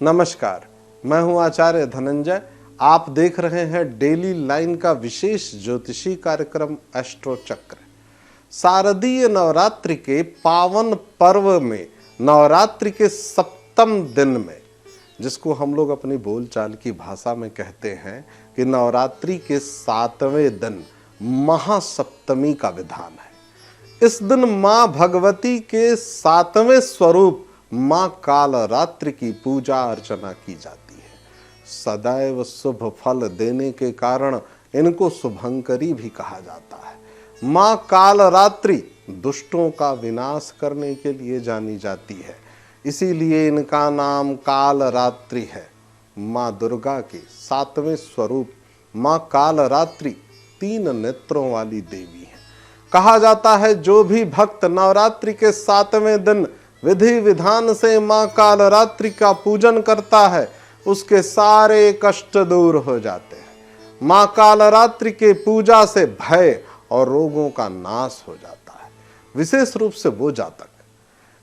नमस्कार, मैं हूं आचार्य धनंजय। आप देख रहे हैं डेली लाइन का विशेष ज्योतिषी कार्यक्रम एस्ट्रो चक्र। शारदीय नवरात्रि के पावन पर्व में नवरात्रि के सप्तम दिन में, जिसको हम लोग अपनी बोलचाल की भाषा में कहते हैं कि नवरात्रि के 7वें दिन महासप्तमी का विधान है। इस दिन मां भगवती के 7वें स्वरूप मां कालरात्रि की पूजा अर्चना की जाती है। सदैव शुभ फल देने के कारण इनको शुभंकरी भी कहा जाता है। मां कालरात्रि दुष्टों का विनाश करने के लिए जानी जाती है, इसीलिए इनका नाम कालरात्रि है। मां दुर्गा के 7वें स्वरूप मां कालरात्रि 3 नेत्रों वाली देवी है। कहा जाता है जो भी भक्त नवरात्रि के 7वें दिन विधि विधान से मां कालरात्रि का पूजन करता है, उसके सारे कष्ट दूर हो जाते हैं। मां कालरात्रि के पूजा से भय और रोगों का नाश हो जाता है। विशेष रूप से वो जातक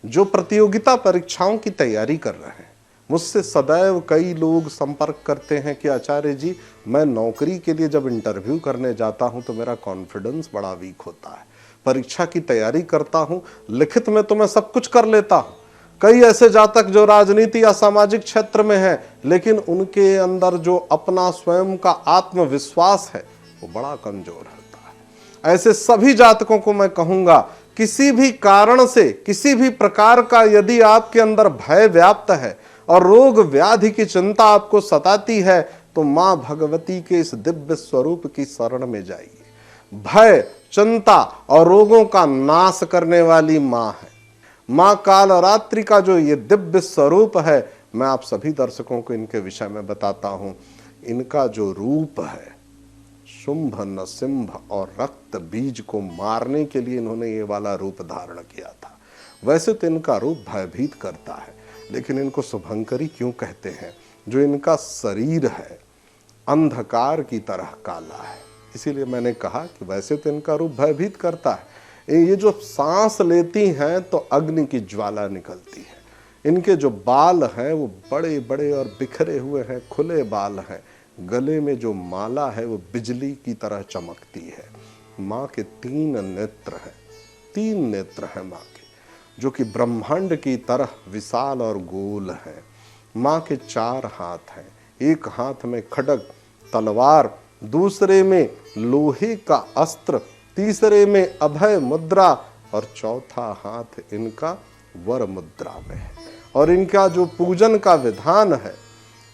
जो प्रतियोगिता परीक्षाओं की तैयारी कर रहे हैं, मुझसे सदैव कई लोग संपर्क करते हैं कि आचार्य जी, मैं नौकरी के लिए जब इंटरव्यू करने जाता हूं तो मेरा कॉन्फिडेंस बड़ा वीक होता है। परीक्षा की तैयारी करता हूं, लिखित में तो मैं सब कुछ कर लेता हूं। कई ऐसे जातक जो राजनीति या सामाजिक क्षेत्र में हैं, लेकिन उनके अंदर जो अपना स्वयं का आत्मविश्वास है वो बड़ा कमजोर होता है। ऐसे सभी जातकों को मैं कहूंगा, किसी भी कारण से किसी भी प्रकार का यदि आपके अंदर भय व्याप्त है और रोग व्याधि की चिंता आपको सताती है, तो मां भगवती के इस दिव्य स्वरूप की शरण में जाइए। भय, चिंता और रोगों का नाश करने वाली मां है। मां कालरात्रि का जो ये दिव्य स्वरूप है, मैं आप सभी दर्शकों को इनके विषय में बताता हूं। इनका जो रूप है, शुंभ नृसिंह और रक्त बीज को मारने के लिए इन्होंने ये वाला रूप धारण किया था। वैसे तो इनका रूप भयभीत करता है, लेकिन इनको शुभंकरी क्यों कहते हैं? जो इनका शरीर है अंधकार की तरह काला है, इसीलिए मैंने कहा कि वैसे तो इनका रूप भयभीत करता है। ये जो सांस लेती हैं तो अग्नि की ज्वाला निकलती है। इनके जो बाल हैं वो बड़े बड़े और बिखरे हुए हैं, खुले बाल हैं। गले में जो माला है वो बिजली की तरह चमकती है। माँ के 3 नेत्र हैं, 3 नेत्र हैं माँ के, जो कि ब्रह्मांड की तरह विशाल और गोल हैं। माँ के 4 हाथ हैं, एक हाथ में खड्ग तलवार, दूसरे में लोहे का अस्त्र, तीसरे में अभय मुद्रा और चौथा हाथ इनका वर मुद्रा में है। और इनका जो पूजन का विधान है,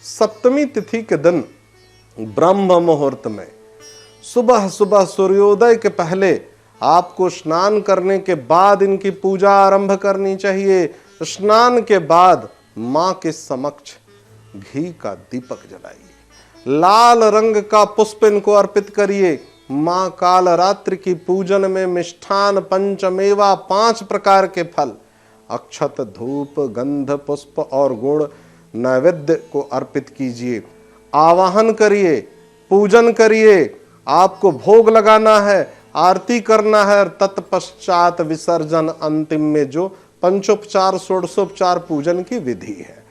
सप्तमी तिथि के दिन ब्रह्म मुहूर्त में सुबह सुबह सूर्योदय के पहले आपको स्नान करने के बाद इनकी पूजा आरंभ करनी चाहिए। स्नान के बाद मां के समक्ष घी का दीपक जलाइए, लाल रंग का पुष्प इनको अर्पित करिए। मां कालरात्रि की पूजन में मिष्ठान, पंचमेवा, 5 प्रकार के फल, अक्षत, धूप, गंध, पुष्प और गुड़ नैवेद्य को अर्पित कीजिए। आवाहन करिए, पूजन करिए। आपको भोग लगाना है, आरती करना है, तत्पश्चात विसर्जन अंतिम में जो पंचोपचार षोडशोपचार पूजन की विधि है।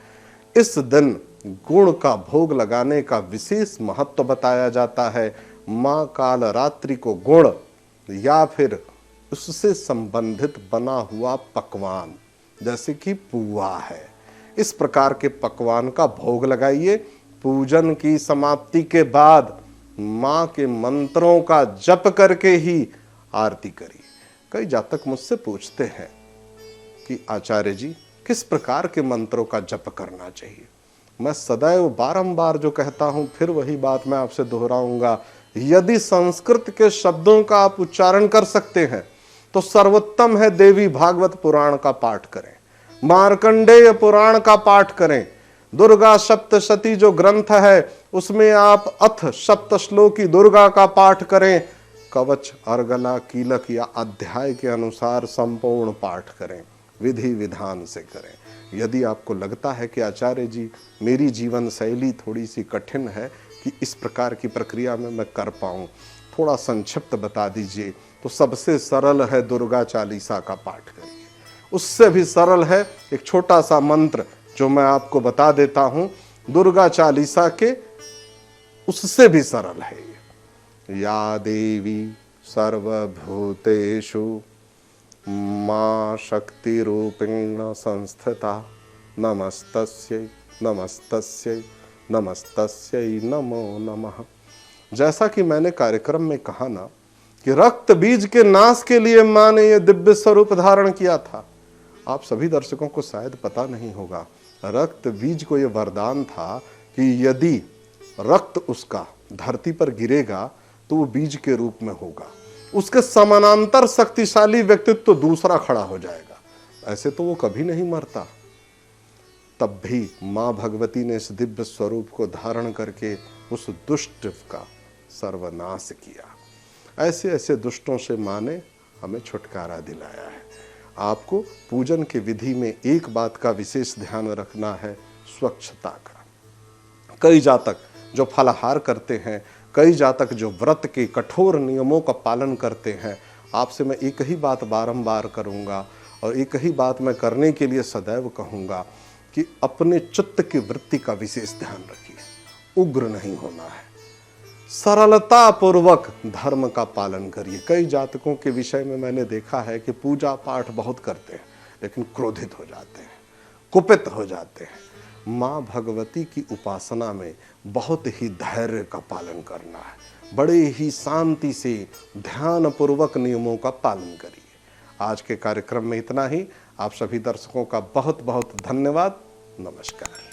इस दिन गुण का भोग लगाने का विशेष महत्व बताया जाता है। मां कालरात्रि को गुण या फिर उससे संबंधित बना हुआ पकवान, जैसे कि पुआ है, इस प्रकार के पकवान का भोग लगाइए। पूजन की समाप्ति के बाद मां के मंत्रों का जप करके ही आरती करिए। कई जातक मुझसे पूछते हैं कि आचार्य जी, किस प्रकार के मंत्रों का जप करना चाहिए? मैं सदैव बारंबार जो कहता हूं, फिर वही बात मैं आपसे दोहराऊंगा। यदि संस्कृत के शब्दों का आप उच्चारण कर सकते हैं तो सर्वोत्तम है देवी भागवत पुराण का पाठ करें, मार्कंडेय पुराण का पाठ करें। दुर्गा सप्तशती जो ग्रंथ है उसमें आप अथ सप्तश्लोकी दुर्गा का पाठ करें। कवच, अर्गला, कीलक या अध्याय के अनुसार संपूर्ण पाठ करें, विधि विधान से करें। यदि आपको लगता है कि आचार्य जी, मेरी जीवन शैली थोड़ी सी कठिन है कि इस प्रकार की प्रक्रिया में मैं कर पाऊँ, थोड़ा संक्षिप्त बता दीजिए, तो सबसे सरल है दुर्गा चालीसा का पाठ करिए। उससे भी सरल है एक छोटा सा मंत्र जो मैं आपको बता देता हूं दुर्गा चालीसा के उससे भी सरल है ये। या देवी सर्वभूतेषु मां शक्ति रूपेण संस्थिता नमस्तस्यै नमस्तस्यै नमस्तस्यै नमो नमः। जैसा कि मैंने कार्यक्रम में कहा ना कि रक्त बीज के नाश के लिए मां ने यह दिव्य स्वरूप धारण किया था। आप सभी दर्शकों को शायद पता नहीं होगा, रक्त बीज को यह वरदान था कि यदि रक्त उसका धरती पर गिरेगा तो वो बीज के रूप में होगा, उसके समानांतर शक्तिशाली व्यक्तित्व तो दूसरा खड़ा हो जाएगा, ऐसे तो वो कभी नहीं मरता। तब भी मां भगवती ने इस दिव्य स्वरूप को धारण करके उस दुष्ट का सर्वनाश किया। ऐसे ऐसे दुष्टों से मां ने हमें छुटकारा दिलाया है। आपको पूजन के विधि में एक बात का विशेष ध्यान रखना है, स्वच्छता का। कई जातक जो फलाहार करते हैं, कई जातक जो व्रत के कठोर नियमों का पालन करते हैं, आपसे मैं एक ही बात बारंबार करूंगा और एक ही बात मैं करने के लिए सदैव कहूंगा कि अपने चित्त की वृत्ति का विशेष ध्यान रखिए। उग्र नहीं होना है, सरलता पूर्वक धर्म का पालन करिए। कई जातकों के विषय में मैंने देखा है कि पूजा पाठ बहुत करते हैं लेकिन क्रोधित हो जाते हैं, कुपित हो जाते हैं। मां भगवती की उपासना में बहुत ही धैर्य का पालन करना है, बड़े ही शांति से ध्यान पूर्वक नियमों का पालन करिए। आज के कार्यक्रम में इतना ही। आप सभी दर्शकों का बहुत बहुत धन्यवाद। नमस्कार।